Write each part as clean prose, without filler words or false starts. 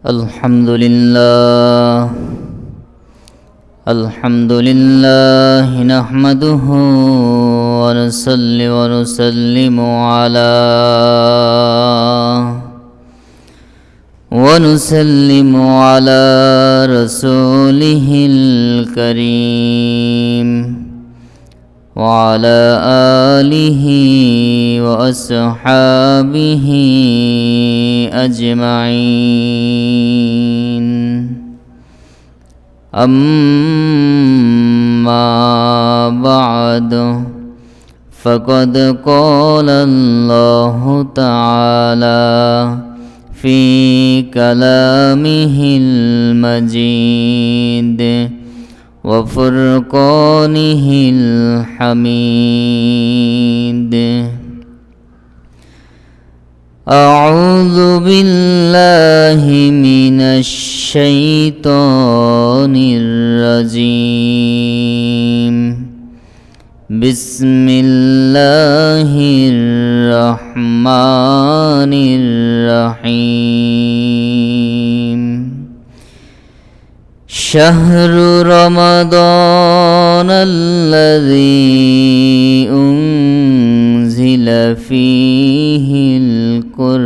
الحمد لله نحمده ونصلي ونسلم على رسوله الكريم وعلى آله وأصحابه أجمعين أما بعد فقد قال الله تعالى في كلامه المجيد وفرقانه الحميد أعوذ بالله من الشيطان الرجيم بسم الله الرحمن الرحيم شهر رمضان الذي أنزل فيه القرآن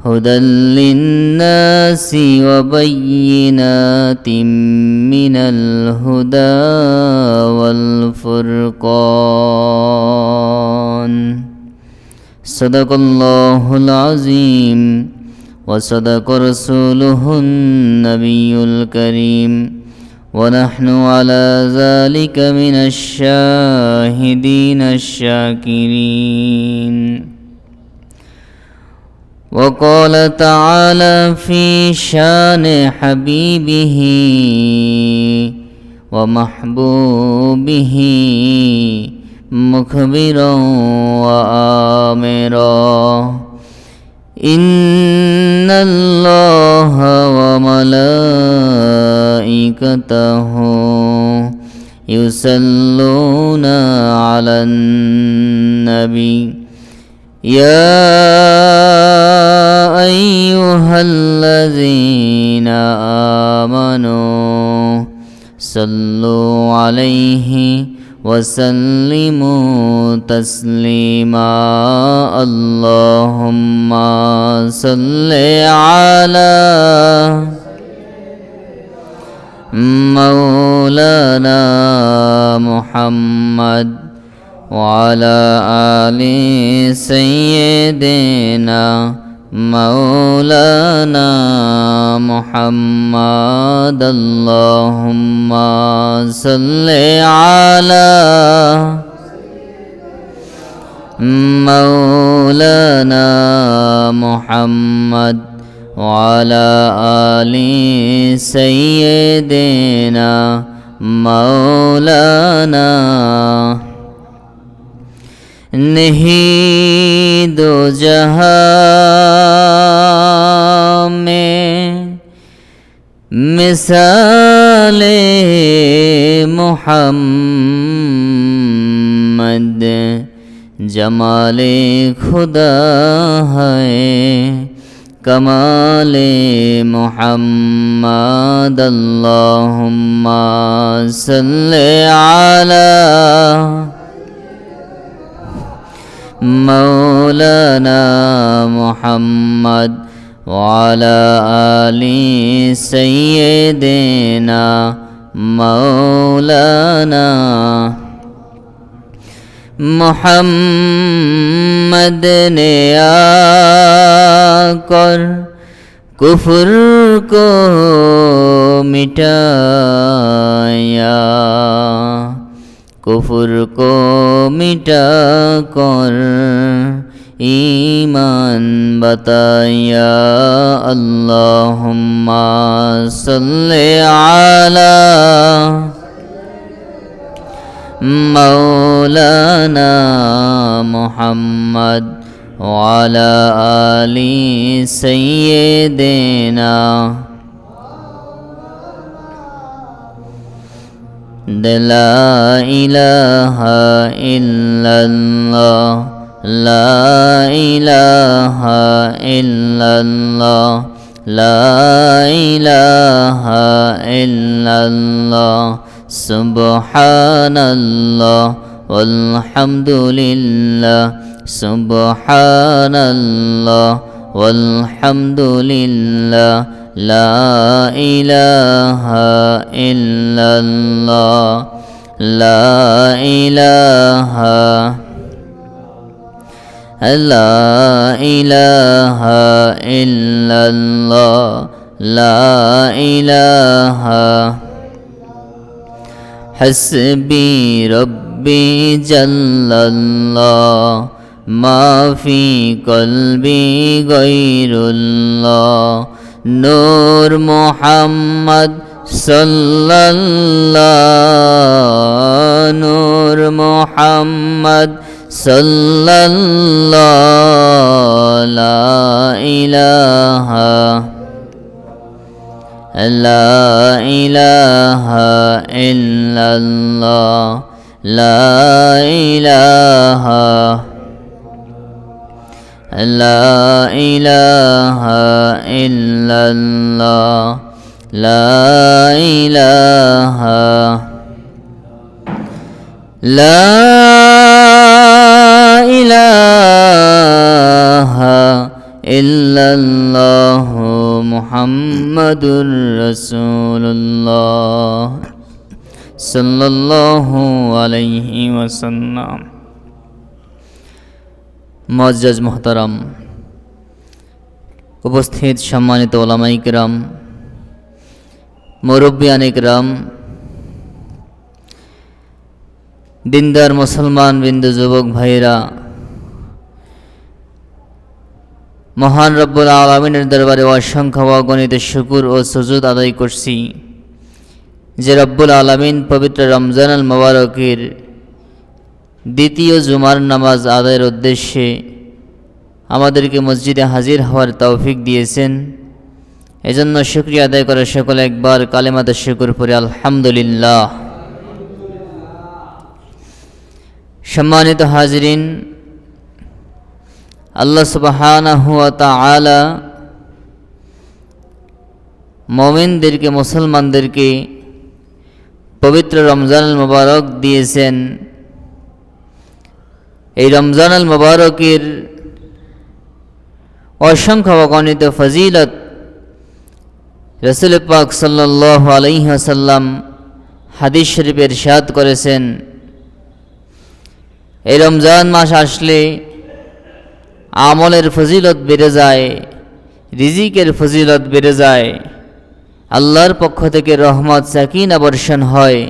هدى للناس وبينات من الهدى والفرقان صدق الله العظيم وصدق رسوله النبي الكريم ونحن على ذلك من الشاهدين الشاكرين وقال تعالى في شان حبيبه ومحبوبه مخبرا وآمرا إن الله وملائكته يصلون على النبي يا أيها الذين آمنوا صلوا عليه وسلموا تسليما اللهم صل على مولانا محمد وعلى آل سيدنا مولانا محمد اللهم صل على مولانا محمد وعلى آل سيدنا مولانا नहीं दो जहां में मिसाले मोहम्मद जमाले खुदा है कमाले मोहम्मद अल्लाहुम्मा सल्ले अला मौलाना मुहम्मद वअला आलि सय्यिदिना मौलाना मुहम्मद ने आकर कुफ्र को मिटाया कुफ्र को मिटा कर ईमान बताया अल्लाहुम्मा सल्ले अला मौलाना मुहम्मद वअला आलि सय्यिदिना لا إله إلا الله লা ইলাহা ইল্লাল্লাহ লা ইলাহা ইল্লাল্লাহ সুবহানাল্লাহ ওয়ালহামদুলিল্লাহ সুবহানাল্লাহ ওয়ালহামদুলিল্লাহ লা ইলাহা ইল্লাল্লাহ লা ইলাহা লা ইলাহা ইল্লাল্লাহ লা ইলাহা হাসবি রব্বি জাল্লাল্লাহ মা ফি কলবি গায়রুল্লাহ নূর মুহাম্মদ সাল্লাল্লাহ নূর মুহাম্মদ সাল্লাল্লাহ লা ইলাহা লা ইলাহা ইল্লাল্লাহ লা ইলাহা লা ইলাহা ইল্লাল্লাহ লা ইলাহা লা ইলাহা ইল্লাল্লাহ মুহাম্মাদুর রাসূলুল্লাহ সাল্লাল্লাহু আলাইহি ওয়াসাল্লাম। মুআজ্জাজ মুহতারাম, উপস্থিত সম্মানিত উলামায়ে কিরাম, মুরব্বিয়ানে কিরাম, দিনদার মুসলমান বিন্দু যুবক ভাইরা, মহান রব্বুল আলামিনের দরবারে অসংখ্য অগণিত শুকর ও সুজুদ আদায় করছি যে রব্বুল আলামিন পবিত্র রমজানুল মুবারকের দ্বিতীয় জুমার নামাজ আদায়ের উদ্দেশ্যে আমাদেরকে মসজিদে হাজির হওয়ার তৌফিক দিয়েছেন। এজন্য শুকরিয়া আদায় করে সকলে একবার কালেমাতে শুকর পড়ি আলহামদুলিল্লাহ। সম্মানিত হাজিরিন, আল্লাহ সুবহানাহু ওয়া তাআলা মুমিনদেরকে, মুসলমানদেরকে পবিত্র রমজানুল মুবারক দিয়েছেন। এই রমজানুল মুবারকের অসংখ্য অগণিত ফজিলত রাসূল পাক সাল্লাল্লাহু আলাইহি ওয়াসাল্লাম হাদিস শরীফে ইরশাদ করেছেন, এই রমজান মাস আসলে আমলের ফজিলত বেড়ে যায়, রিজিকের ফজিলত বেড়ে যায়, আল্লাহর পক্ষ থেকে রহমত সাকিনা বর্ষণ হয়,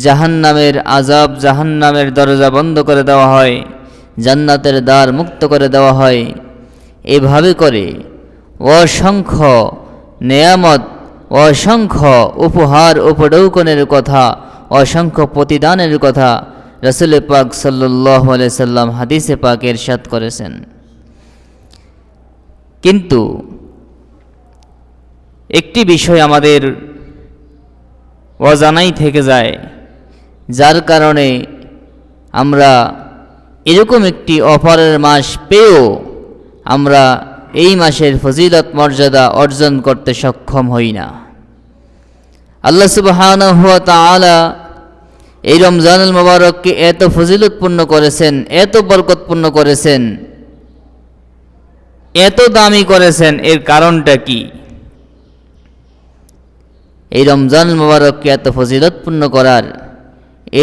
জাহান্নামের আযাব, জাহান্নামের দরজা বন্ধ করে দেওয়া হয়, জান্নাতের দ্বার মুক্ত করে দেওয়া হয়। এভাবে করে অসংখ্য নেয়ামত, অসংখ্য উপহার উপঢৌকনের কথা, অসংখ্য প্রতিদানের কথা রাসূল পাক সাল্লাল্লাহু আলাইহি সাল্লাম হাদিসে পাকে ইরশাদ করেছেন। কিন্তু একটি বিষয় আমাদের অজানাই থেকে যায়, যার কারণে আমরা এরকম একটি অফারের মাস পেয়েও আমরা এই মাসের ফজিলত মর্যাদা অর্জন করতে সক্ষম হই না। আল্লাহ সুবহানাহু ওয়া তাআলা এই রমজানুল মুবারককে এত ফজিলতপূর্ণ করেছেন, এত বরকতপূর্ণ করেছেন, এত দামি করেছেন। এর কারণটা কি? এই রমজানুল মুবারককে এত ফজিলতপূর্ণ করার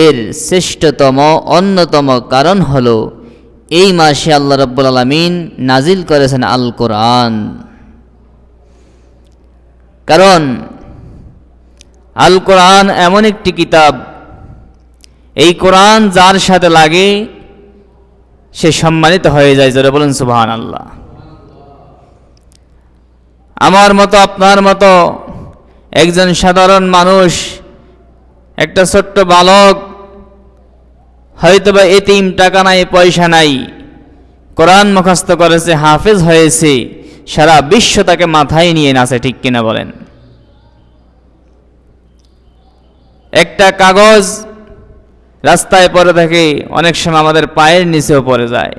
এর শ্রেষ্ঠতম অন্যতম কারণ হলো এই মাসে আল্লাহ রাব্বুল আলামিন নাজিল করেছেন আল কোরআন। কারণ আল কোরআন এমন একটি কিতাব, এই কোরআন যার সাথে লাগে সে সম্মানিত হয়ে যায়। জোরে বলুন সুবহানাল্লাহ। আমার মতো, আপনার মতো একজন সাধারণ মানুষ, একটা ছোট্ট বালক, হয়তোবা এতিম, টাকা নাই, পয়সা নাই, কোরআন মুখস্থ করেছে, হাফেজ হয়েছে, সারা বিশ্ব তাকে মাথায় নিয়ে নাচে, ঠিক কিনা বলেন? একটা কাগজ রাস্তায় পড়ে থাকে, অনেক সময় আমাদের পায়ের নিচেও পড়ে যায়।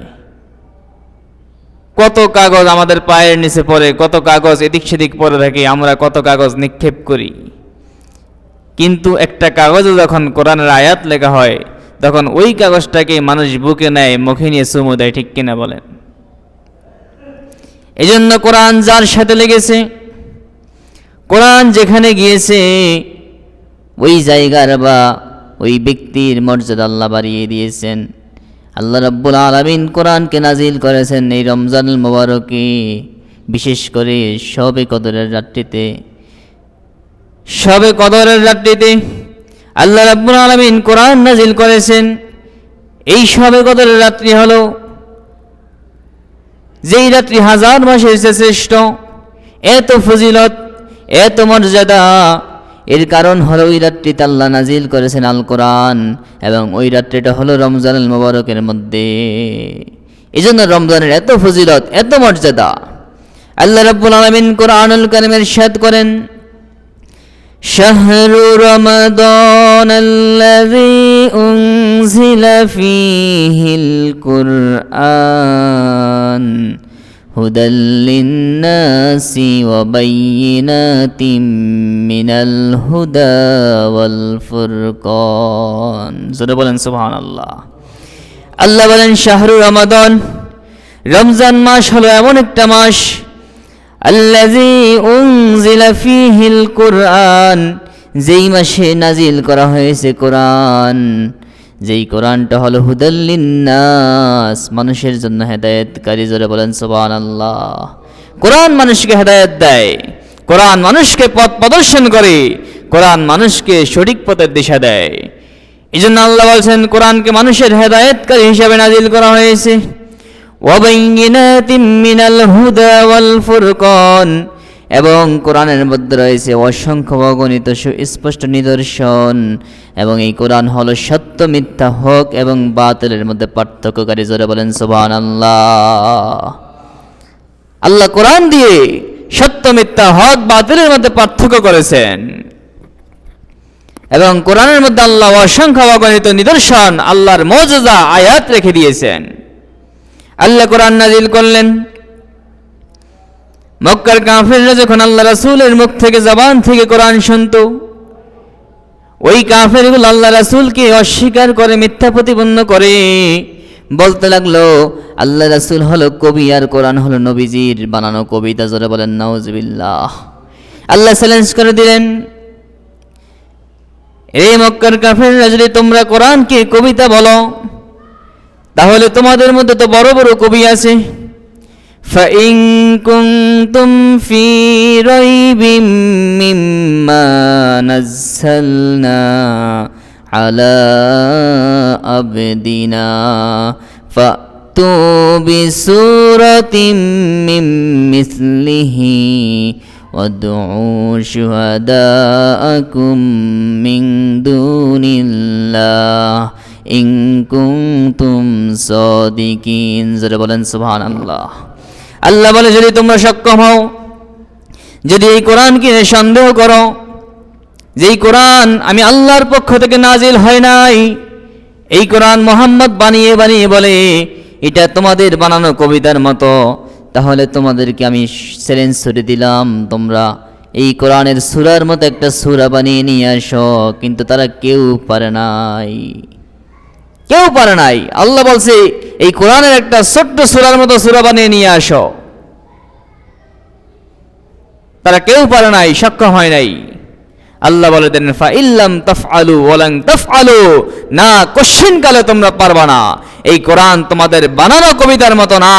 কত কাগজ আমাদের পায়ের নিচে পড়ে, কত কাগজ এদিক সেদিক পড়ে থাকে, আমরা কত কাগজ নিক্ষেপ করি, কিন্তু একটা কাগজে যখন কোরআনের আয়াত লেখা হয় তখন ওই কাগজটাকে মানুষ বুকে নেয়, মুখে নিয়ে চুমু দেয়, ঠিক কিনা বলেন? এজন্য কোরআন যার সাথে লেগেছে, কোরআন যেখানে গিয়েছে ওই জায়গার বা ওই ব্যক্তির মর্যাদা আল্লাহ বাড়িয়ে দিয়েছেন। আল্লাহ রাব্বুল আলামিন কোরআনকে নাজিল করেছেন এই রমজানুল মুবারকে, বিশেষ করে শবে কদরের রাত্রিতে। শবে কদরের রাত্রিতে আল্লাহ রাব্বুল আলামিন কোরআন নাজিল করেছেন। এই শবে কদরের রাত্রি হলো যেই রাত্রি হাজার মাসের চেয়ে শ্রেষ্ঠ, এত ফজিলত, এত মর্যাদা। এর কারণ হলো ওই রাত্রিতে আল্লাহ নাজিল করেছেন আল কোরআন, এবং ওই রাত্রিটা হলো রমজানুল মুবারকের মধ্যে। এই জন্য রমজানের এত ফজিলত, এত মর্যাদা। আল্লাহ রাব্বুল আলামিন কোরআনুল কারীমে ইরশাদ করেন, শাহরু রমাদান আল্লাযী উনজিলা ফীহিল কুরআন হুদাল লিন্নাসি ওয়া বাইয়িনাতিম মিনাল হুদা ওয়াল ফুরকান। জোরে বলেন সুবহানাল্লাহ। আল্লাহ বলেন শাহরু রমাদান, রমজান মাস হলো এমন একটা মাস, আল্লাযী উনজিলা ফীহিল কুরআন, যেই মাসে নাজিল করা হয়েছে কোরআন, যেই কোরআনটা হলো হুদাল লিন্নাস, মানুষের জন্য হেদায়েতকারী। জোরে বলেন সুবহানাল্লাহ। কোরআন মানুষকে হেদায়েত দেয়, কোরআন মানুষকে পথ প্রদর্শন করে, কোরআন মানুষকে সঠিক পথের দিশা দেয়। এই জন্য আল্লাহ বলছেন কোরআনকে মানুষের হেদায়েতকারী হিসেবে নাজিল করা হয়েছে। ওয়া বাইয়িনাতিম মিনাল হুদা ওয়াল ফুরকান, এবং কোরআনের মধ্যে রয়েছে অসংখ্য অগণিত সুস্পষ্ট নিদর্শন, এবং এই কোরআন হলো সত্য মিথ্যা, হক এবং বাতিলের মধ্যে পার্থক্যকারী। জোরে বলেন সুবহানাল্লাহ। আল্লাহ কোরআন দিয়ে সত্য মিথ্যা, হক বাতিলের মধ্যে পার্থক্য করেছেন, এবং কোরআনের মধ্যে আল্লাহ অসংখ্য অগণিত নিদর্শন, আল্লাহর মুজিজা আয়াত রেখে দিয়েছেন। আল্লাহ কোরআন নাজিল করলেন। মক্কার কাফেররা যখন আল্লাহ রাসূলের মুখ থেকে, জবান থেকে কোরআন শুনতো, ওই কাফেরগুলো আল্লাহ রাসূলকে অস্বীকার করে, মিথ্যা প্রতিপন্ন করে, বলতে লাগলো আল্লাহ রাসূল হলো কবি আর কোরআন হলো নবীজির বানানো কবিতা। জোরে বলেন নাউজুবিল্লাহ। আল্লাহ চ্যালেঞ্জ করে দিলেন, এই মক্কার কাফেররা, যদি তোমরা কোরআনকে কবিতা বলো তাহলে তোমাদের মধ্যে তো বড় বড় কবি আছে। فَإِن كُنتُمْ فِي رَيْبٍ مِّمَّا نَزَّلْنَا عَلَى عَبْدِنَا فَأْتُوا بِسُورَةٍ مِّن مِّثْلِهِ وَادْعُوا شُهَدَاءَكُم مِّن دُونِ اللَّهِ ইন কুনতুম সাদিকিন। জোরে বলেন সুবহানাল্লাহ। আল্লাহ বলে, যদি তোমরা সক্ষম হও, যদি এই কোরআনকে সন্দেহ করো, যেই কোরআন আমি আল্লাহর পক্ষ থেকে নাজিল হয় নাই, এই কোরআন মুহাম্মদ বানিয়ে বানিয়ে বলে এটা তোমাদের বানানো কবিতার মতো, তাহলে তোমাদেরকে আমি চ্যালেঞ্জ করে দিলাম, তোমরা এই কোরআনের সূরার মতো একটা সূরা বানিয়ে নিয়ে আসো। কিন্তু তারা কেউ পারে নাই, কেউ পারে নাই। আল্লাহ বলছে এই কোরআনের একটা ছোট্ট সূরার মতো সূরা বানিয়ে নিয়ে আসো, তারা কেউ পারে নাই, সক্ষম হয় নাই। আল্লাহ বলে দেন, ফা ইল্লাম তাফআলু ওয়ালান তাফআলু, না কোশ্চিন কালে তোমরা পারবা না। এই কোরআন তোমাদের বানানো কবিতার মতো না,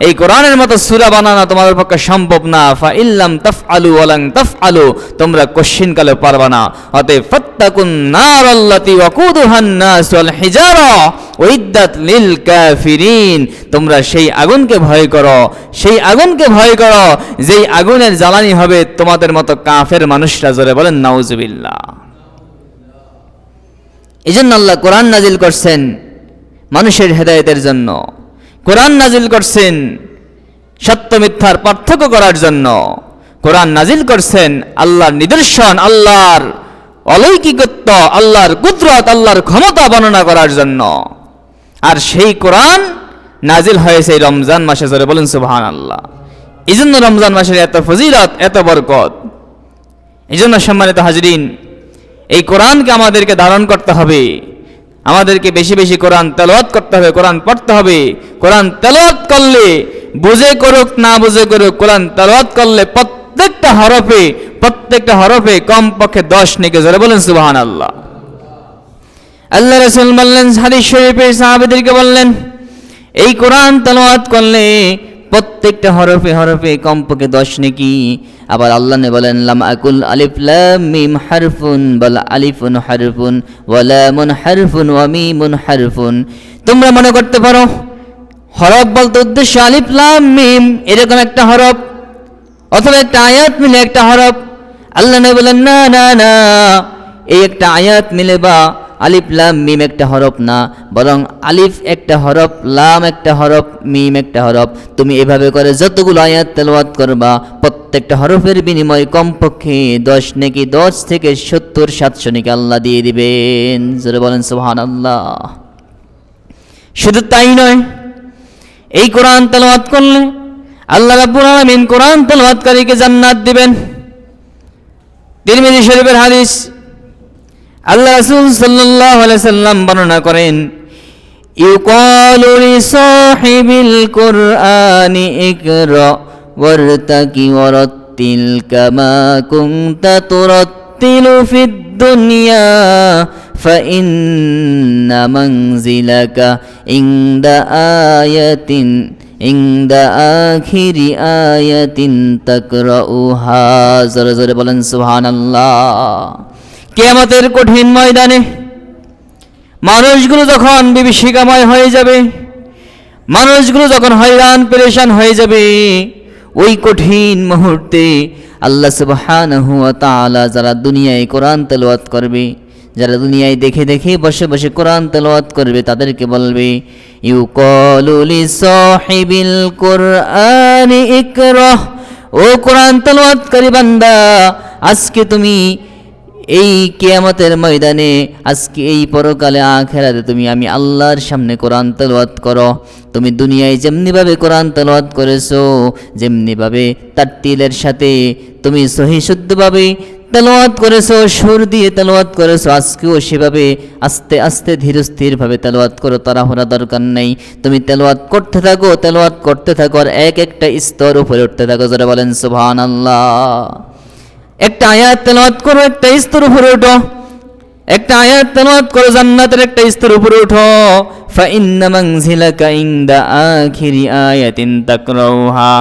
এই কোরআনের মতো সূরা বানানো তোমাদের পক্ষে সম্ভব না। ফা ইল্লাম তাফআলু ওয়ালান তাফআলু, তোমরা কোশ্চিন কালে পারবা না। অতএব ফাত্তাকুন নারাল্লাতী ওয়াকুদুহান নাস ওয়াল হিজারা উইদ্দাত লিল কাফিরিন, তোমরা সেই আগুনকে ভয় করো, সেই আগুনকে ভয় করো যেই আগুনের জ্বালানি হবে তোমাদের মতো কাফের মানুষরা। জোরে বলেন নাউজুবিল্লাহ। এজন্য আল্লাহ কোরআন নাজিল করছেন মানুষের হেদায়েতের জন্য, কোরআন নাজিল করছেন সত্য মিথ্যার পার্থক্য করার জন্য, কোরআন নাজিল করছেন আল্লাহর নিদর্শন, আল্লাহর অলৌকিকত্ব, আল্লাহর কুদরত, আল্লাহর ক্ষমতা বর্ণনা করার জন্য। আর সেই কোরআন নাজিল হয়েছে এই রমজান মাসে, জোরে বলেন সুবহানাল্লাহ। এই জন্য রমজান মাসের এত ফজিলত, এত বরকত। এই জন্য সম্মানিত হাজরিন, এই কোরআনকে আমাদেরকে ধারণ করতে হবে, আমাদেরকে বেশি বেশি কোরআন তেলাওয়াত করতে হবে, কোরআন পড়তে হবে। কোরআন তেলাওয়াত করলে, বুঝে করুক না বুঝে করুক, কোরআন তেলাওয়াত করলে প্রত্যেকটা হরফে কমপক্ষে 10 নেকি, জোরে বলেন সুবহানাল্লাহ। আল্লাহ রাসূল বললেন, হাদিস শরীফে সাহাবীদেরকে বললেন, এই কোরআন তেলাওয়াত করলে প্রত্যেকটা হরফে কমপক্ষে 10 নেকি। আবার আল্লাহ বলেন, লাম আকুল আলিফ লাম মিম হারফুন বাল আলিফুন হারফুন ওয়া লামুন হারফুন ওয়া মিমুন হারফুন। তোমরা মনে করতে পারো হরফ বলতে উদ্দেশ্য আলিফ লাম মিম এরকম একটা হরফ, অথবা একটা আয়াত মিলে একটা হরফ। আল্লাহ বলেন, না না না, এই একটা আয়াত মিলে বা আলিফ লাম মিম একটা হরফ না, বরং আলিফ একটা হরফ, লাম একটা হরফ, মিম একটা হরফ। তুমি এভাবে করে যতগুলো আয়াত তেলাওয়াত করবা, প্রত্যেকটা হরফের বিনিময়ে কমপক্ষে 10 নেকি, 10 থেকে 70-700 নেকি আল্লাহ দিয়ে দিবেন, জোরে বলেন সুবহানাল্লাহ। শুধু তাই নয়, এই কোরআন তেলাওয়াত করলে আল্লাহ রাব্বুল আলামিন কোরআন তেলাওয়াতকারীকে জান্নাত দিবেন। তিরমিজি শরীফের হাদিস, আল্লাহ রাসূল সাল্লাল্লাহু আলাইহি সাল্লাম বর্ণনা করেন, ইউকালু লিসাহিবিল কুরআনি ইকরা ওয়ারতাকি ওয়ারাত্তিল কামা কুনতা তুরাত্তিলু ফিদ দুনিয়া ফাইন্না মানজিলাকা ইনদা আয়াতিন ইনদা আখিরি আয়াতিন তাকরাউহা। জোরে জোরে বলেন সুবহানাল্লাহ। কিয়ামতের কঠিন ময়দানে মানুষগুলো যখন বিভীষিকাময় হয়ে যাবে, মানুষগুলো যখন হয়রান পেরেশান হয়ে যাবে, ওই কঠিন মুহূর্তে আল্লাহ সুবহানাহু ওয়া তাআলা যারা দুনিয়ায় কোরআন তেলাওয়াত করবে, যারা দুনিয়ায় দেখে দেখে বসে বসে কোরআন তেলাওয়াত করবে, তাদেরকে বলবে, ইউকালু লিসাহিবিল কুরআনি ইকরা, ও কোরআন তেলাওয়াতকারী বান্দা, আজকে তুমি এই কিয়ামতের ময়দানে, আজকে এই পরকালে আখিরাতে তুমি আমি আল্লাহর সামনে কোরআন তেলাওয়াত করো। তুমি দুনিয়ায় যেমনিভাবে কোরআন তেলাওয়াত করেছো, যেমনিভাবে তারতিলের সাথে তুমি সহি শুদ্ধভাবে তেলাওয়াত করেছো, সুর দিয়ে তেলাওয়াত করেছো, আজকেও সেভাবে আস্তে আস্তে ধীর স্থিরভাবে তেলাওয়াত করো, তাড়াহুড়া দরকার নেই। তুমি তেলাওয়াত করতে থাকো, আর এক একটা স্তর উপরে উঠতে থাকো, যারা বলেন সুবহানাল্লাহ। একটা আয়াত তেলাওয়াত করো, একটা স্তর উপরে ওঠো, একটা আয়াত তেলাওয়াত করো, জান্নাতের একটা স্তর উপরে ওঠো। ফাইন্না মানজিলাকা ইনদা আখিরি আয়াতিন তাকরাউহা।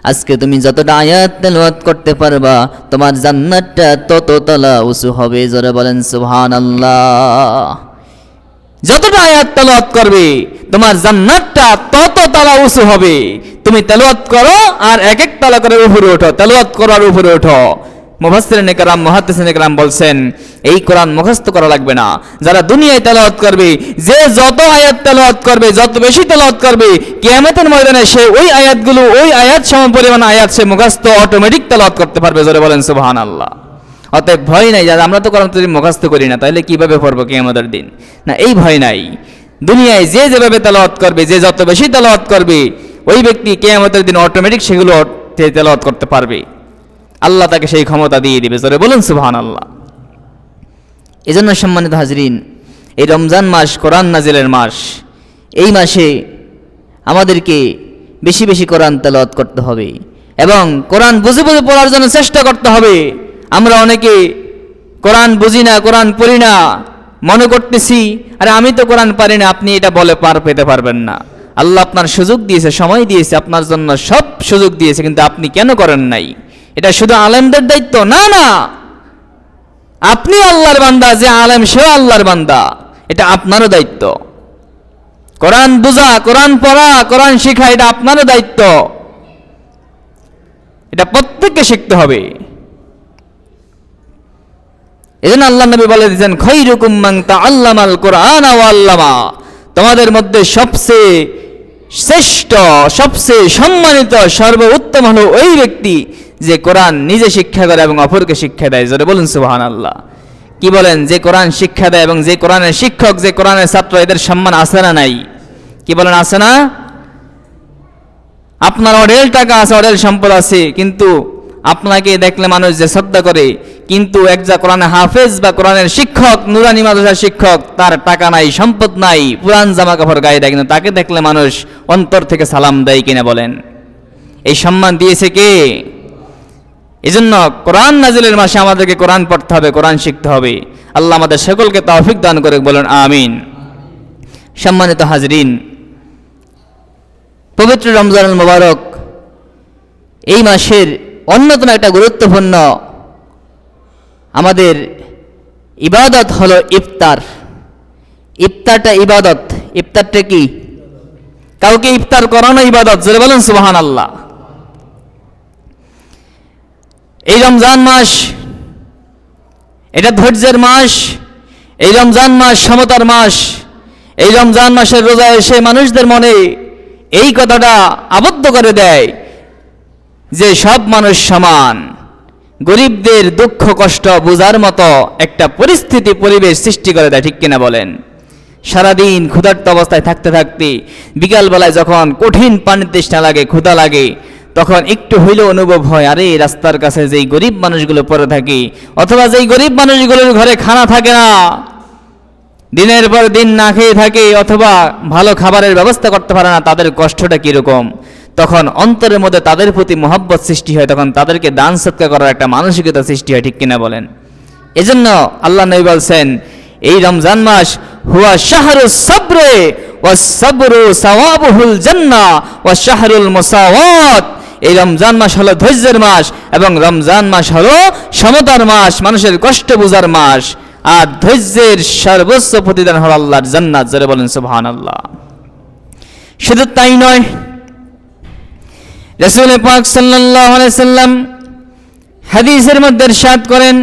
আজকে তুমি যতটা আয়াত তেলাওয়াত করতে পারবা, তোমার জান্নাতটা তত তলা উঁচু হবে, জোরে বলেন সুবহানাল্লাহ। যতটা আয়াত তেলাওয়াত করবে, তোমার জান্নাতটা তত তলা উঁচু হবে। তুমি তেলাওয়াত করো আর এক এক তলা করে উপরে ওঠো, তেলাওয়াত করো আর উপরে ওঠো। মুফাসসিরিনে কেরাম, মুহাদ্দিসিনে কেরাম বলছেন, এই কোরআন মুখস্থ করা লাগবে না। যারা দুনিয়ায় তেলাওয়াত করবে, যে যত আয়াত তেলাওয়াত করবে, যত বেশি তেলাওয়াত করবে, কিয়ামতের ময়দানে সে ওই আয়াতগুলো, ওই আয়াত সমপরিমাণ আয়াত সে মুখস্থ অটোমেটিক তেলাওয়াত করতে পারবে, জোরে বলেন সুবহানাল্লাহ। অতএব ভয় নাই, যারা আমরা তো কোরআন মুখস্থ করি না, তাহলে কিভাবে পড়বো কিয়ামতের দিন? না, এই ভয় নাই। দুনিয়ায় যে যেভাবে তেলাওয়াত করবে, যে যত বেশি তেলাওয়াত করবে, ওই ব্যক্তি কিয়ামতের দিন অটোমেটিক সেগুলো তেলাওয়াত করতে পারবে। আল্লাহ তাকে সেই ক্ষমতা দিয়ে দিবে, জোরে বলুন সুবহানাল্লাহ। এজন্য সম্মানিত হাজরিন, এই রমজান মাস কোরআন নাজিলের মাস। এই মাসে আমাদেরকে বেশি বেশি কোরআন তেলাওয়াত করতে হবে এবং কোরআন বুঝে বুঝে পড়ার জন্য চেষ্টা করতে হবে। আমরা অনেকে কোরআন বুঝি না, কোরআন পড়ি না, মনে করতেছি আরে আমি তো কোরআন পারি না। আপনি এটা বলে পার পেতে পারবেন না। আল্লাহ আপনার সুযোগ দিয়েছে, সময় দিয়েছে, আপনার জন্য সব সুযোগ দিয়েছে, কিন্তু আপনি কেন করেন নাই? এটা শুধু আলেমদের দায়িত্ব না, না, আপনি আল্লাহর বান্দা, যে আলেম সেও আল্লাহর বান্দা, এটা আপনারও দায়িত্ব। কোরআন বুঝা, কোরআন পড়া, কোরআন শেখা, এটা আপনারও দায়িত্ব। এটা প্রত্যেককে শিখতে হবে। এজন্য আল্লাহ নবী বলে দিয়েছেন, খায়রুকুম মান তাআল্লামাল কুরআন ওয়া আল্লামা। তোমাদের মধ্যে সবচেয়ে শ্রেষ্ঠ, সবচেয়ে সম্মানিত, সর্বোত্তম হলো ওই ব্যক্তি যে কোরআন নিজে শিক্ষা করে এবং অপরকে শিক্ষা দেয়, জোরে বলুন সুবহানাল্লাহ। কি বলেন? যে কোরআন শিক্ষা দেয় এবং যে কোরআনের শিক্ষক, যে কোরআনের ছাত্র, এদের সম্মান আছে না নাই? কি বলেন, আছে না? আপনার অঢেল টাকা আছে, অঢেল সম্পদ আছে, কিন্তু আপনাকে দেখলে মানুষ যে শ্রদ্ধা করে, কিন্তু একজন কোরআনে হাফেজ বা কোরআনের শিক্ষক, নুরানি মাদ্রাসার শিক্ষক, তার টাকা নাই, সম্পদ নাই, পুরান জামা কাপড় গায়ে দেয়, কিন্তু তাকে দেখলে মানুষ অন্তর থেকে সালাম দেয় কিনা বলেন? এই সম্মান দিয়েছে কে? এজন্য কোরআন নাজিলের মাসে আমাদেরকে কোরআন পড়তে হবে, কোরআন শিখতে হবে। আল্লাহ আমাদের সকলকে তৌফিক দান করে, বলেন আমিন। সম্মানিত হাজরিন, পবিত্র রমজানুল মুবারক এই মাসের অন্যতম একটা গুরুত্বপূর্ণ আমাদের ইবাদত হলো ইফতার। ইফতারটা ইবাদত। ইফতারটা কি? কাউকে ইফতার করানো ইবাদত, জোরে বলেন সুবহানাল্লাহ। এই রমজান মাস, এটা ধৈর্যের মাস, এই রমজান মাস সমতার মাস। এই রমজান মাসের রোজা এসে মানুষদের মনে এই কথাটা আবদ্ধ করে দেয় যে সব মানুষ সমান। গরিবদের দুঃখ কষ্ট বোঝার মতো একটা পরিস্থিতি, পরিবেশ সৃষ্টি করে দেয়, ঠিক কিনা বলেন? সারাদিন ক্ষুধার্ত অবস্থায় থাকতে থাকতে বিকালবেলায় যখন কঠিন পানির তৃষ্ণা লাগে, ক্ষুধা লাগে, তখন একটু হইলেও অনুভব হয়, আরে রাস্তার কাছে যেই গরিব মানুষগুলো পড়ে থাকে, অথবা যেই গরিব মানুষগুলোর ঘরে খানা থাকে না, দিনের পর দিন না খেয়ে থাকে, অথবা ভালো খাবারের ব্যবস্থা করতে পারে না, তাদের কষ্টটা কীরকম। তখন অন্তরের মধ্যে তাদের প্রতি মহব্বত সৃষ্টি হয়, তখন তাদেরকে দান সৎকার করার একটা মানসিকতা সৃষ্টি হয়, ঠিক কিনা বলেন? এজন্য আল্লাহ নবী বলছেন, এই রমজান মাস হুয়া শাহরুস সাবরে ওয়াস সাবরু সাওয়াবুহুল জান্নাহ ওয়া শাহরুল মুসাওয়াত। এই রমজান মাস হলো ধৈর্যের মাস, এবং রমজান মাস হলো সমতার মাস, মানুষের কষ্ট বোঝার মাস। আর ধৈর্যের সর্বোচ্চ প্রতিদান হলো আল্লাহর জান্নাত, যারা বলেন সুবহানাল্লাহ। শুধু তাই নয়, রাসূল পাক সাল্লাল্লাহু আলাইহি সাল্লাম হাদিসের মধ্যে ইরশাদ করেন,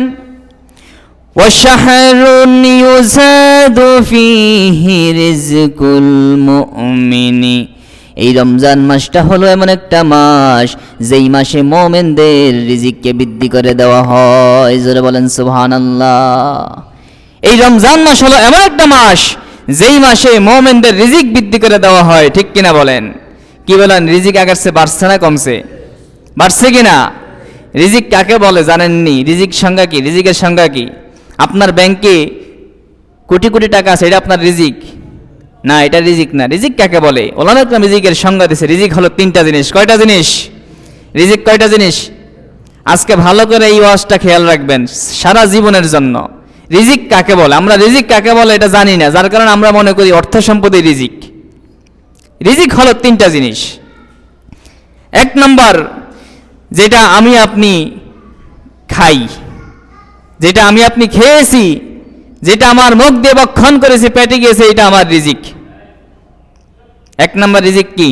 ওয়া শাহরুন ইউযাদু ফীহি রিজকুল মুমিনি। এই রমজান মাসটা হলো এমন একটা মাস যেই মাসে মুমিনদের রিজিককে বৃদ্ধি করে দেওয়া হয়, জোরে বলেন সুবহানাল্লাহ। এই রমজান মাস হলো এমন একটা মাস যেই মাসে মুমিনদের রিজিক বৃদ্ধি করে দেওয়া হয়, ঠিক কিনা বলেন? কি বলেন, রিজিক আগের চেয়ে বাড়ছে না কমছে? বাড়ছে কিনা? রিজিক কাকে বলে জানেননি? রিজিক সংজ্ঞা কি? রিজিকের সংজ্ঞা কি? আপনার ব্যাংকে কোটি কোটি টাকা আছে, এটা আপনার রিজিক না? এটা রিজিক না। রিজিক কাকে বলে? ওলামা ইকরাম রিজিকের সংজ্ঞা দিয়েছে। রিজিক হলো তিনটা জিনিস। কয়টা জিনিস? রিজিক কয়টা জিনিস? আজকে ভালো করে এই ওয়াজটা খেয়াল রাখবেন সারা জীবনের জন্য। রিজিক কাকে বলে? আমরা রিজিক কাকে বলে এটা জানি না, যার কারণে আমরা মনে করি অর্থ সম্পদই রিজিক। রিজিক হলো তিনটা জিনিস। এক নম্বর, যেটা আমি আপনি খাই, যেটা আমি আপনি খেয়েছি, যেটা আমার মুখ দিয়ে ভক্ষণ করেছি, পেটে গিয়েছে, এটা আমার রিজিক। এক নম্বর রিজিক কি?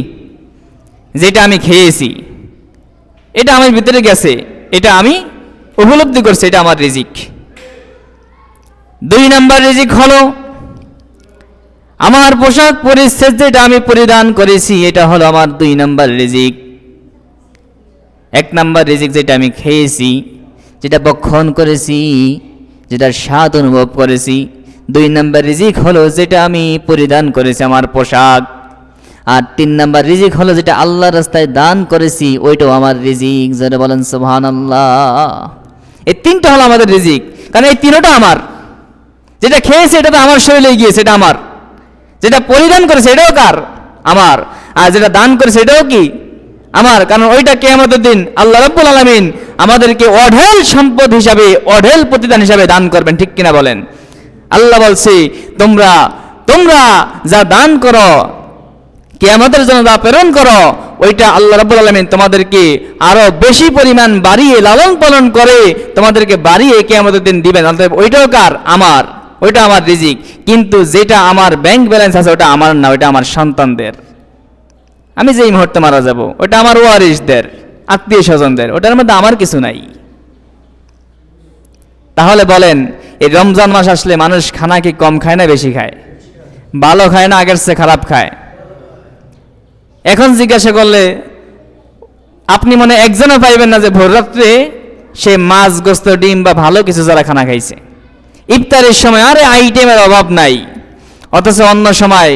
যেটা আমি খেয়েছি, এটা আমার ভিতরে গেছে, এটা আমি উপলব্ধি করছি, এটা আমার রিজিক। দুই নম্বর রিজিক হলো আমার পোশাক পরিচ্ছদ, যেটা আমি পরিধান করেছি, এটা হলো আমার দুই নম্বর রিজিক। এক নম্বর রিজিক যেটা আমি খেয়েছি, যেটা ভক্ষণ করেছি, যেটার স্বাদ অনুভব করেছি। দুই নম্বর রিজিক হলো যেটা আমি পরিধান করেছি, আমার পোশাক। আর তিন নম্বর রিজিক হলো যেটা আল্লাহর রাস্তায় দান করেছি, ওইটাও আমার রিজিক, যারা বলেন সুবহানাল্লাহ। এই তিনটা হলো আমাদের রিজিক, কারণ এই তিনটা আমার। যেটা খেয়েছে এটা তো আমার শরীরে গিয়েছে, এটা আমার। যেটা পরিধান করেছে এটাও কার? আমার। আর যেটা দান করেছে এটাও কি? আমার। কারণ ওইটা কিয়ামতের দিন আল্লাহ রাব্বুল আলামিন আমাদেরকে অঢেল সম্পদ হিসাবে, অঢেল প্রতিদান হিসাবে দান করবেন, ঠিক কিনা বলেন? আল্লাহ বলছে, তোমরা যা দান করো, কিয়ামতের জন্য যা প্রেরণ করো, ওইটা আল্লাহ রাব্বুল আলামিন তোমাদেরকে আরো বেশি পরিমাণ বাড়িয়ে লালন পালন করে তোমাদেরকে বাড়িয়ে কিয়ামতের দিন দিবেন। অতএব ওইটাও কার? আমার। ওইটা আমার রিজিক। কিন্তু যেটা আমার ব্যাংক ব্যালেন্স আছে ওটা আমার না, ওইটা আমার সন্তানদের। আমি যেই মুহূর্তে মারা যাব, ওটা আমার ওয়ারিসদের, আত্মীয় স্বজনদের, ওটার মধ্যে আমার কিছু নাই। তাহলে বলেন, এই রমজান মাস আসলে মানুষ খানা কি কম খায় না বেশি খায়? ভালো খায় না আগের চেয়ে খারাপ খায়? এখন জিজ্ঞাসা করলে আপনি মনে একজনও পাইবেন না যে ভোররাত্রে সে মাছ, গোস্ত, ডিম বা ভালো কিছু যারা খানা খাইছে। ইফতারের সময় আরে আইটেমের অভাব নাই, অথচ অন্য সময়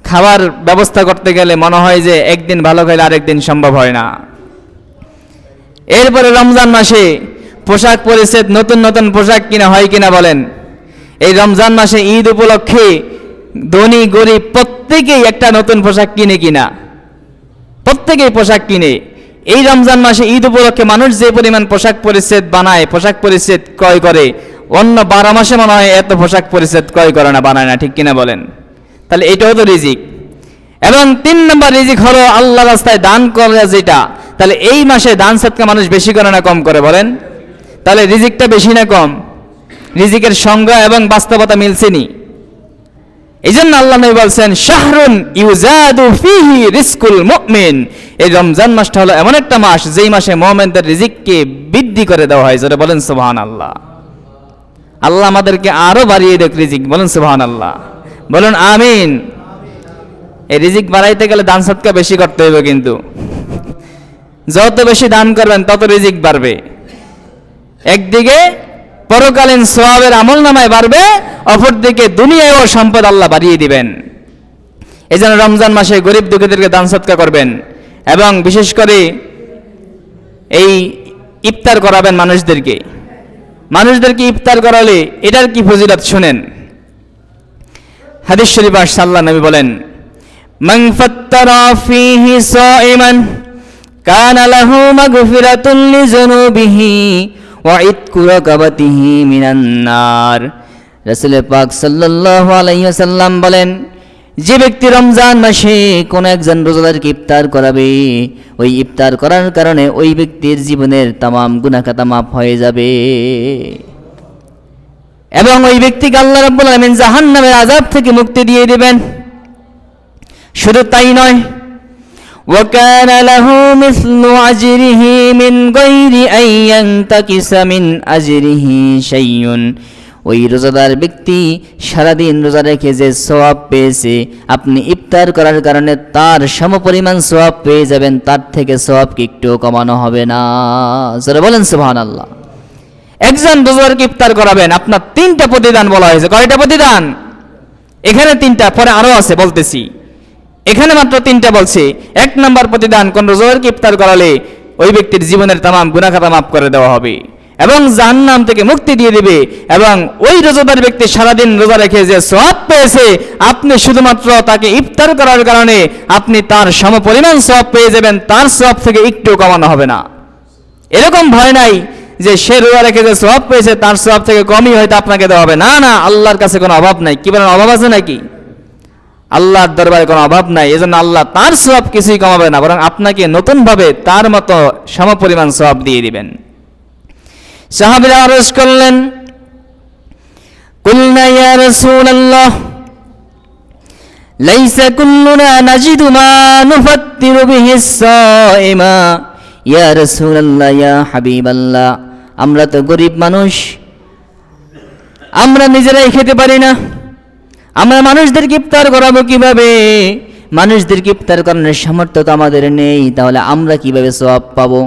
খাবার ব্যবস্থা করতে গেলে মনে হয় যে একদিন ভালো খাইলে আরেকদিন সম্ভব হয় না। এরপরে রমজান মাসে পোশাক পরিচ্ছদ, নতুন নতুন পোশাক কিনা হয় কিনা বলেন? এই রমজান মাসে ঈদ উপলক্ষে ধনী গরিব প্রত্যেকেই একটা নতুন পোশাক কিনে কিনা? প্রত্যেকেই পোশাক কিনে। এই রমজান মাসে ঈদ উপলক্ষে মানুষ যে পরিমাণ পোশাক পরিচ্ছদ বানায়, পোশাক পরিচ্ছদ ক্রয় করে, অন্য 12 মাসে মনে হয় এত পোশাক পরিচ্ছদ ক্রয় করে না, বানায় না, ঠিক কিনা বলেন? তাহলে এটাও তো রিজিক। এবং 3 নম্বর রিজিক হলো আল্লাহ রাস্তায় দান করে যেটা। তাহলে এই মাসে দান সদকা মানুষ বেশি করে না কম করে বলেন? তাহলে রিজিকটা বেশি না কম? রিজিকের সংজ্ঞা এবং বাস্তবতা মিলছেনি। এই জন্য আল্লাহ নবী বলছেন, শাহরুন ইউজাদু ফিহি রিজকুল মুমিন। এই রমজান মাসটা হলো এমন একটা মাস যেই মাসে মুমিনদের রিজিককে বৃদ্ধি করে দেওয়া হয়। জোরে বলেন সুবহানাল্লাহ। আল্লাহ আমাদেরকে আরো বাড়িয়ে দেখ রিজিক, বলেন সুবহানাল্লাহ, বলুন আমিন। এই রিজিক বাড়াইতে গেলে দান সদকা বেশি করতে হবে, কিন্তু যত বেশি দান করবেন তত রিজিক বাড়বে। একদিকে পরকালীন সওয়াবের আমলনামায় বাড়বে, অপরদিকে দুনিয়ায়ও সম্পদ আল্লাহ বাড়িয়ে দিবেন। এই জন্য রমজান মাসে গরিব দুঃখীদেরকে দান সদকা করবেন এবং বিশেষ করে এই ইফতার করাবেন মানুষদেরকে। ইফতার করালে এটার কি ফজিলত শুনেন। হাদিস শরীফ আসছে, আল্লাহ নবী বলেন, মান ফাত্তারা ফীহি সাইমান কানা লাহু মাগফিরাতুন লিযুনুবিহি ওয়া ইতকু রাকাবাতিহি মিনান নার। রাসূল পাক সাল্লাল্লাহু আলাইহি ওয়াসাল্লাম বলেন, যে ব্যক্তি রমজান মাসে কোন একজন রোজাদারকে ইফতার করাবে, ওই ইফতার করার কারণে ওই ব্যক্তির জীবনের তামাম গুনাহ খাতা মাফ হয়ে যাবে এবং ওই ব্যক্তিকে আল্লাহ রাব্বুল আলামিন জাহান্নামের আযাব থেকে মুক্তি দিয়ে দিবেন। শুধু তাই নয়, ওয়া কানা লাহু মিসলু আজরিহি মিন গায়রি আন ইয়ানতাকিসা মিন আজরিহি শাইউন। ওই রোজাদার ব্যক্তি সারাদিন রোজা রেখে যে সওয়াব পেয়েছে, আপনি ইফতার করার কারণে তার সমপরিমাণ সওয়াব পেয়ে যাবেন, তার থেকে সওয়াবকে একটু কমানো হবে না। যারা বলেন সুবহানাল্লাহ। একজন রোজাদারকে ইফতার করাবেন, আপনার 3টা প্রতিদান বলা হয়েছে। কয়টা প্রতিদান? এখানে 3টা, পরে আরো আছে বলতেছি। এখানে মাত্র 3টা বলছে। 1 নম্বর প্রতিদান, কোন রোজাদারকে ইফতার করালে ওই ব্যক্তির জীবনের তামাম গুনাহ খাতা মাফ করে দেওয়া হবে এবং জাহান্নাম থেকে মুক্তি দিয়ে দিবে। এবং ওই রোজাদার ব্যক্তি সারাদিন রোজা রেখে যে সওয়াব পেয়েছে, আপনি শুধুমাত্র তাকে ইফতার করার কারণে আপনি তার সমপরিমাণ সওয়াব পেয়ে যাবেন, তার সওয়াব থেকে একটু কমানো হবে না। এরকম ভয় নাই যে সে রোজা রেখে যে সওয়াব পেয়েছে তার সওয়াব থেকে কমই হয়তো আপনাকে দেওয়া হবে। না না, আল্লাহর কাছে কোনো অভাব নাই। কি বলেন, অভাব আছে নাকি? আল্লাহর দরবারে কোনো অভাব নাই। এজন্য আল্লাহ তার সওয়াব কিছুই কমাবে না, বরং আপনাকে নতুনভাবে তার মতো সমপরিমাণ সওয়াব দিয়ে দিবেন। সাহাবীরা আরজ করলেন, কুলনা ইয়া রাসূলুল্লাহ লাইসা কুল্লুনা নাজিদু মা নুফাত্তিরু বিহি সাইমা। ইয়া রাসূলুল্লাহ, ইয়া হাবিবাল্লাহ, আমরা তো গরিব মানুষ, আমরা নিজেরাই খেতে পারি না, আমরা মানুষদেরকে ইফতার করাবো কিভাবে? মানুষদেরকে ইফতার করানোর সামর্থ্য তো আমাদের নেই, তাহলে আমরা কিভাবে সওয়াব পাবো?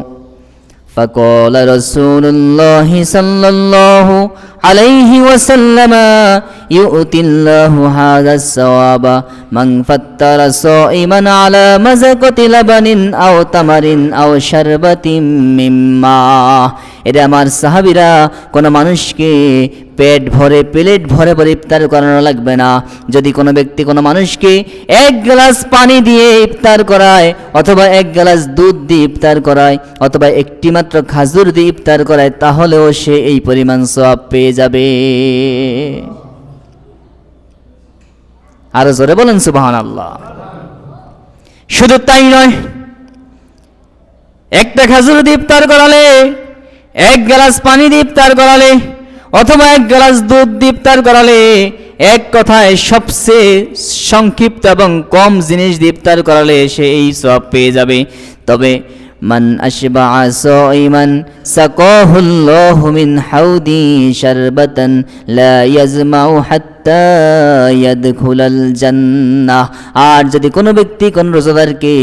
فقال رسول الله صلى الله عليه وسلم يؤتي الله هذا الثواب من فطر صائما على مزقة لبن أو تمر أو شربة مما। এটা আমার সাহাবীরা, কোন মানুষকে পেট ভরে প্লেট ভরে ভরে ইফতার করানো লাগবে না। যদি কোনো ব্যক্তি কোনো মানুষকে 1 গ্লাস পানি দিয়ে ইফতার করায়, অথবা 1 গ্লাস দুধ দিয়ে ইফতার করায়, অথবা একটি মাত্র খাজুর দিয়ে ইফতার করায়, তাহলেও সে এই পরিমাণ সওয়াব পেয়ে যাবে। আর জোরে বলেন সুবহানাল্লাহ। শুধু তাই নয়, একটা খাজুর দিয়ে ইফতার করালে, 1 গ্লাস পানি দিয়ে ইফতার করালে, অথবা 1 গ্লাস দুধ দিয়ে ইফতার করালে, এক কথায় সবচেয়ে সংক্ষিপ্ত এবং কম জিনিস দিয়ে ইফতার করালে সে এই সওয়াব পেয়ে যাবে। তবে মান আশবাআ সাইমান সাকাহুল্লাহু মিন হাউদি শারবাতান লা ইয়াজমাউ হাত্তা হাত্তা ইয়াদখুলাল জান্নাহ। আর যদি কোনো ব্যক্তি কোন রোজাদারকে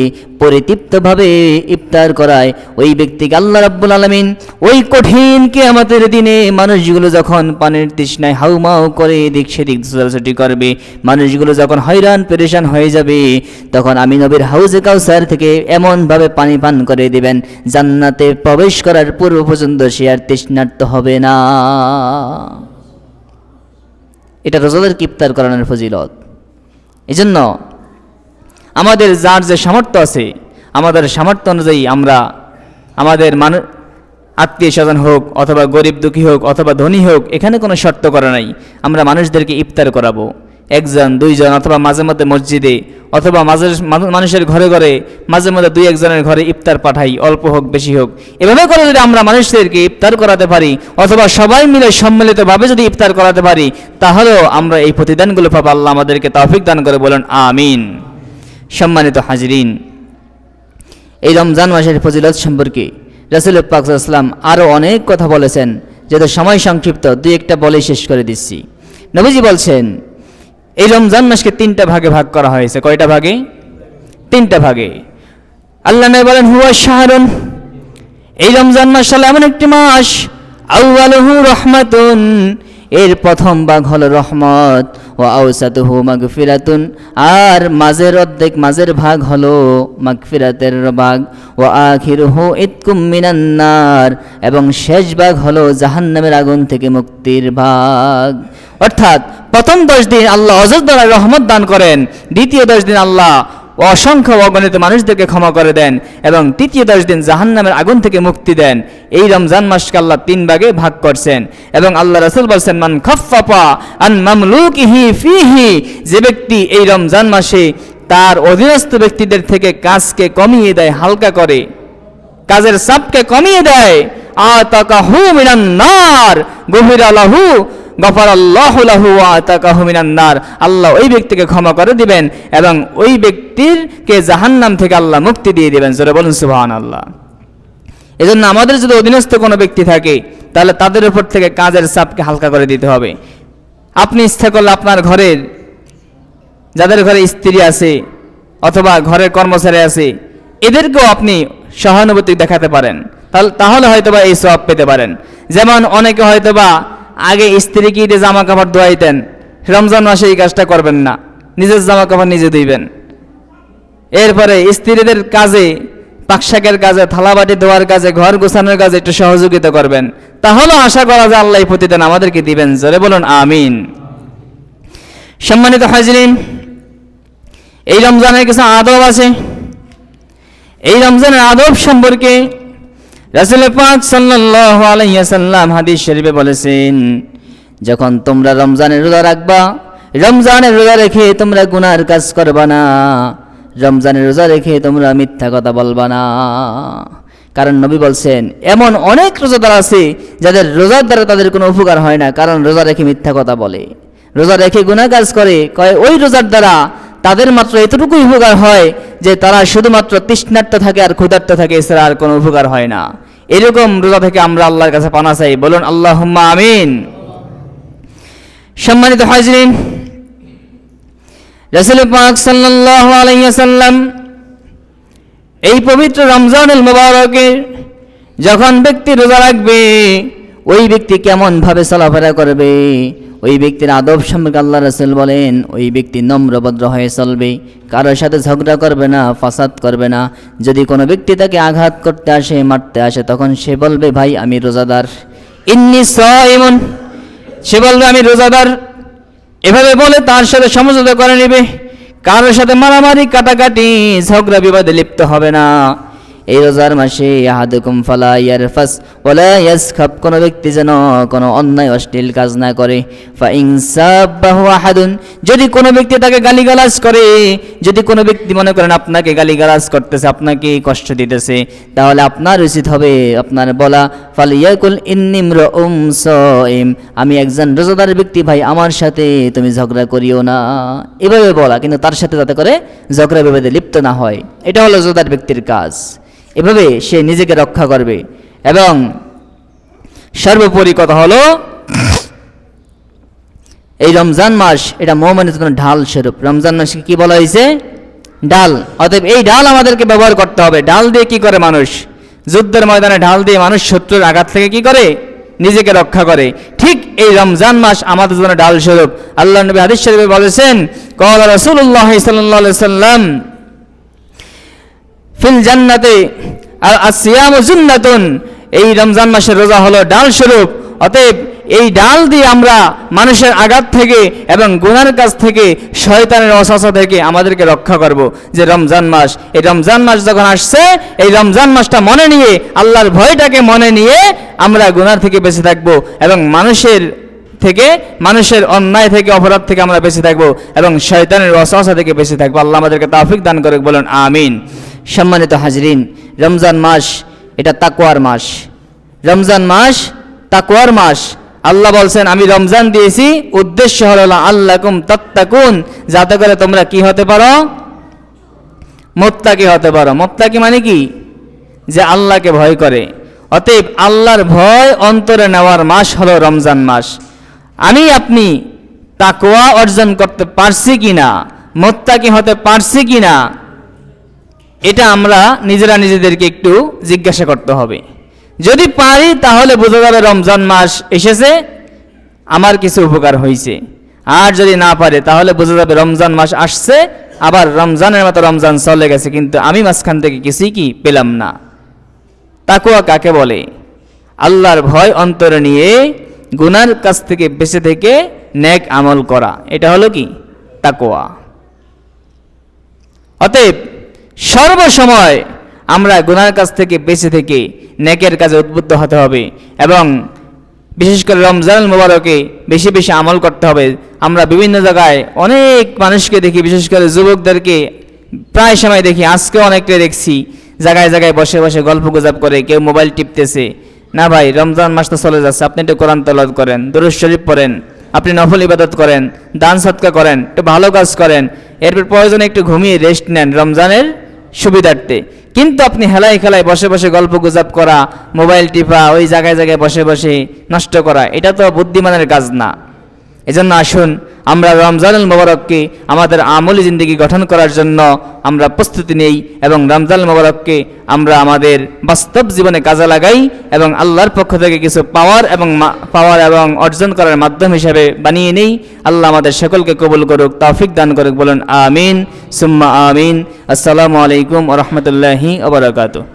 পরিতৃপ্তভাবে ইফতার করায়, ওই ব্যক্তিকে আল্লাহ রাব্বুল আলামিন ওই কঠিন কিয়ামতের দিনে মানুষগুলো যখন পানির তৃষ্ণায় হাউমাউ করে এদিক সেদিক ছোটাছুটি করবে, মানুষগুলো যখন হয়রান পেরেশান হয়ে যাবে, তখন আমি নবীর হাউজে কাউসার থেকে এমনভাবে পানি পান করে দিবেন, জান্নাতে প্রবেশ করার পূর্ব পর্যন্ত সে আর তৃষ্ণার্ত হবে না। এটা রোজাদারকে ইফতার করানোর ফজিলত। এজন্য আমাদের যার যে সামর্থ্য আছে, আমাদের সামর্থ্য অনুযায়ী আমরা আমাদের আত্মীয় স্বজন হোক অথবা গরিব দুঃখী হোক অথবা ধনী হোক, এখানে কোনো শর্ত করা নাই, আমরা মানুষদেরকে ইফতার করাবো। একজন দুইজন অথবা মাঝে মধ্যে মসজিদে অথবা মানুষের ঘরে ঘরে মাঝে মধ্যে দুই একজনের ঘরে ইফতার পাঠাই, অল্প হোক বেশি হোক। এভাবে করে যদি আমরা মানুষদেরকে ইফতার করাতে পারি অথবা সবাই মিলে সম্মিলিতভাবে যদি ইফতার করাতে পারি, তাহলেও আমরা এই প্রতিদানগুলো পাবো। আল্লাহ আমাদেরকে তৌফিক দান করে বলেন আমিন। সম্মানিত হাজিরিন, এই রমজান মাসের ফজিলত সম্পর্কে রাসূল পাক সাল্লাল্লাহু আলাইহি ওয়াসাল্লাম আরও অনেক কথা বলেছেন, যেহেতু সময় সংক্ষিপ্ত দুই একটা বলেই শেষ করে দিচ্ছি। নবীজি বলছেন এই রমজান মাসকে তিনটা ভাগে ভাগ করা হয়েছে। কয়টা ভাগে? তিনটা ভাগে। আল্লাহ নবী বলেন হুয়া শাহরুন, এই রমজান মাস হলো এমন একটি মাস, আউয়ালুহু রহমাতুন, এর প্রথম ভাগ হলো রহমত, ও আওসাতুহু মাগফিরাতুন, আর মাঝের অর্ধেক মাঝের ভাগ হলো মাগফিরাতের ভাগ, ও আখিরুহু ইতকুম মিনান নার, এবং শেষ ভাগ হলো জাহান্নামের আগুন থেকে মুক্তির ভাগ। অর্থাৎ প্রথম 10 দিন আল্লাহ অযথা রহমত দান করেন, দ্বিতীয় 10 দিন আল্লাহ অসংখ্য অগণিত মানুষদেরকে ক্ষমা করে দেন, এবং তৃতীয় 10 দিন জাহান্নামের আগুন থেকে মুক্তি দেন। এই রমজান মাসকে আল্লাহ 3 ভাগে ভাগ করছেন, এবং আল্লাহ রাসূল বলেছেন মান খাফফাফা আন মামলুকিহি ফিহি, যে ব্যক্তি এই রমজান মাসে তার অধীনস্থ ব্যক্তিদের থেকে কাজকে কমিয়ে দেয়, হালকা করে, কাজের চাপকে কমিয়ে দেয়, আতাকাহু মিনান নার গফিরা লাহু গফারাল্লাহু লাহু ওয়া আতাকাহু মিনান নার, আল্লাহ ওই ব্যক্তিকে ক্ষমা করে দিবেন এবং ওই ব্যক্তিরকে জাহান্নাম থেকে আল্লাহ মুক্তি দিয়ে দিবেন। জোরে বলুন সুবহানাল্লাহ। এজন্য আমাদের যদি অধীনস্থ কোনো ব্যক্তি থাকে, তাহলে তাদের উপর থেকে কাজের চাপকে হালকা করে দিতে হবে। আপনি ইচ্ছা করলে আপনার ঘরের যাদের ঘরে স্ত্রী আছে অথবা ঘরের কর্মচারী আছে, এদেরকেও আপনি সহানুভূতি দেখাতে পারেন, তাহলে হয়তোবা এই সওয়াব পেতে পারেন। যেমন অনেকে হয়তোবা আগে স্ত্রীকে ঈদে জামা কাপড় ধোয়াইতেন, রমজান মাসে এই কাজটা করবেন না, নিজের জামা কাপড় নিজে ধুইবেন। এরপরে স্ত্রীদের কাজে, পাকশাকের কাজে, থালাবাটি ধোয়ার কাজে, ঘর গোছানোর কাজে একটু সহযোগিতা করবেন, তাহলে আশা করা যায় আল্লাহ এই প্রতিদান আমাদেরকে দিবেন। জোরে বলুন আমিন। সম্মানিত হাজিরিন, এই রমজানের কিছু আদব আছে। এই রমজানের আদব সম্পর্কে রাসূল পাক সাল্লাল্লাহু আলাইহি ওয়াসাল্লাম হাদিস শরীফে বলেছেন, যখন তোমরা রমজানের রোজা রাখবা, রমজানের রোজা রেখে তোমরা গুনার কাজ করবা না, রমজানের রোজা রেখে তোমরা মিথ্যা কথা বলবা না। কারণ নবী বলছেন এমন অনেক রোজাদার আছে যাদের রোজার দ্বারা তাদের কোনো উপকার হয় না, কারণ রোজা রেখে মিথ্যা কথা বলে, রোজা রেখে গুনাহ কাজ করে। কয় ওই রোজার দ্বারা তাদের মাত্র এতটুকুই উপকার হয় যে তারা শুধুমাত্র তৃষ্ণার্ত থাকে আর ক্ষুধার্ত থাকে, এছাড়া আর কোনো উপকার হয় না। এরকম রোজা থেকে আমরা আল্লাহর কাছে পানা চাই। বলুন আল্লাহুম্মা আমিন। সম্মানিত হাজিরিন, রাসূল পাক সাল্লাল্লাহু আলাইহি ওয়াসাল্লাম এই পবিত্র রমজানুল মুবারকে যখন ব্যক্তি রোজা রাখবে, ওই ব্যক্তি কেমন ভাবে চলাফেরা করবে, ওই ব্যক্তির আদব সম্পর্কে আল্লাহ রাসূল বলেন, ওই ব্যক্তি নম্রভদ্র হয়ে চলবে, কারোর সাথে ঝগড়া করবে না, ফাসাদ করবে না। যদি কোনো ব্যক্তি তাকে আঘাত করতে আসে, মারতে আসে, তখন সে বলবে ভাই আমি রোজাদার, ইন্নী সাইমুন, সে বলবে আমি রোজাদার। এভাবে বলে তার সাথে সমঝোতা করে নেবে, কারোর সাথে মারামারি, কাটাকাটি, ঝগড়া বিবাদে লিপ্ত হবে না। এই রোজার মাসে আহাদুকুম ফালা ইয়ারফাস ওয়ালা ইয়াসখাব, কোন ব্যক্তি যেন কোনো অন্যায় অশ্লীল কাজ না করে। ফা ইন সাব্বাহু আহাদুন, যদি কোনো ব্যক্তি তাকে গালিগালাজ করে, যদি কোনো ব্যক্তি মনে করেন আপনাকে গালিগালাজ করতেছে, আপনাকে কষ্ট দিতেছে, তাহলে আপনার উচিত হবে আপনার বলা ফালিয়াকুল ইন্নী ইমরুম সাইম, আমি একজন রোজাদার ব্যক্তি, ভাই আমার সাথে তুমি ঝগড়া করিও না, এভাবে বলা, কিন্তু তার সাথে যাতে করে ঝগড়া বিবাদে লিপ্ত না হয়। এটা হলো রোজাদার ব্যক্তির কাজ। এভাবে সে নিজেকে রক্ষা করবে। এবং সর্বোপরি কথা হলো এই রমজান মাস এটা মুমিনের জন্য ঢাল স্বরূপ। রমজান মাসকে কি বলা হয়েছে? ঢাল। অতএব এই ঢাল আমাদেরকে ব্যবহার করতে হবে। ঢাল দিয়ে কি করে মানুষ? যুদ্ধের ময়দানে ঢাল দিয়ে মানুষ শত্রুর আঘাত থেকে কি করে? নিজেকে রক্ষা করে। ঠিক এই রমজান মাস আমাদের জন্য ঢাল স্বরূপ। আল্লাহ নবী হাদিস শরীফে বলেছেন, ক্বালা রাসূলুল্লাহ সাল্লাল্লাহু আলাইহি সাল্লাম ফিল জান্নাতে আসিয়ামু জুন্নাতুন, এই রমজান মাসের রোজা হলো ডাল স্বরূপ। অতএব এই ডাল দিয়ে আমরা মানুষের আঘাত থেকে এবং গুনার কাছ থেকে, শয়তানের ওয়াসওয়াসা থেকে আমাদেরকে রক্ষা করব। যে রমজান মাস, এই রমজান মাস যখন আসছে, এই রমজান মাসটা মনে নিয়ে, আল্লাহর ভয়টাকে মনে নিয়ে আমরা গুনার থেকে বেঁচে থাকবো এবং মানুষের অন্যায় থেকে, অপরাধ থেকে আমরা বেঁচে থাকবো এবং শয়তানের ওয়াসওয়াসা থেকে বেঁচে থাকবো। আল্লাহ আমাদেরকে তৌফিক দান করে, বলুন আমিন। সম্মানিত হাজরিন, রমজান মাস এটা তাকওয়ার মাস। রমজান মাস তাকওয়ার মাস। আল্লাহ বলছেন, আমি রমজান দিয়েছি উদ্দেশ্য হলো আল্লাকুম তাত্তাকুন, যাতে করে তোমরা কি হতে পারো? মুত্তাকি হতে পারো। মুত্তাকি মানে কি? যে আল্লাহকে ভয় করে। অতএব আল্লাহর ভয় অন্তরে নেওয়ার মাস হলো রমজান মাস। আমি আপনি তাকওয়া অর্জন করতে পারছি কিনা, মুত্তাকি হতে পারছি কিনা, এটা আমরা নিজেদেরকে একটু জিজ্ঞাসা করতে হবে। যদি পারি তাহলে বোঝা যাবে রমজান মাস এসেছে, আমার কিছু উপকার হয়েছে। আর যদি না পারে তাহলে বোঝা যাবে রমজান মাস আসছে, আবার রমজানের মতো রমজান চলে গেছে, কিন্তু আমি মাঝখান থেকে কিছুই কি পেলাম না। তাকওয়া কাকে বলে? আল্লাহর ভয় অন্তরে নিয়ে গুনার কাছ থেকে বেঁচে থেকে নেক আমল করা, এটা হলো কি? তাকওয়া। অতএব সর্বসময় আমরা গুনার কাছ থেকে বেঁচে থেকে নেকের কাজে উদ্বুদ্ধ হতে হবে এবং বিশেষ করে রমজান মুবারকে বেশি বেশি আমল করতে হবে। আমরা বিভিন্ন জায়গায় অনেক মানুষকে দেখি, বিশেষ করে যুবকদেরকে প্রায় সময় দেখি, আজকে অনেককে দেখছি জায়গায় জায়গায় বসে বসে গল্প গুজব করে, কেউ মোবাইল টিপতেছে। না ভাই, রমজান মাস তো চলে যাচ্ছে, আপনি একটু কোরআন তেলাওয়াত করেন, দুরূদ শরীফ পড়েন, আপনি নফল ইবাদত করেন, দান সদকা করেন, একটু ভালো কাজ করেন, এরপর প্রয়োজনে একটু ঘুমিয়ে রেস্ট নেন রমজানের সুবিধার্থে। কিন্তু আপনি হেলায় খেলায় বসে বসে গল্প গুজব করা, মোবাইল টিপা, ওই জায়গায় জায়গায় বসে বসে নষ্ট করা, এটা তো বুদ্ধিমানের কাজ না। এজন্য আসুন আমরা রমজানুল মুবারককে আমাদের আমলি জিন্দেগি গঠন করার জন্য আমরা প্রস্তুতি নেই এবং রমজান মুবারককে আমরা আমাদের বাস্তব জীবনে কাজে লাগাই এবং আল্লাহর পক্ষ থেকে কিছু পাওয়ার এবং অর্জন করার মাধ্যম হিসাবে বানিয়ে নেই। আল্লাহ আমাদের সকলকে কবুল করুক, তৌফিক দান করুক, বলুন আমিন সুম্মা আমিন। আসসালামু আলাইকুম ওয়া রাহমাতুল্লাহি ওয়া বারাকাতুহু।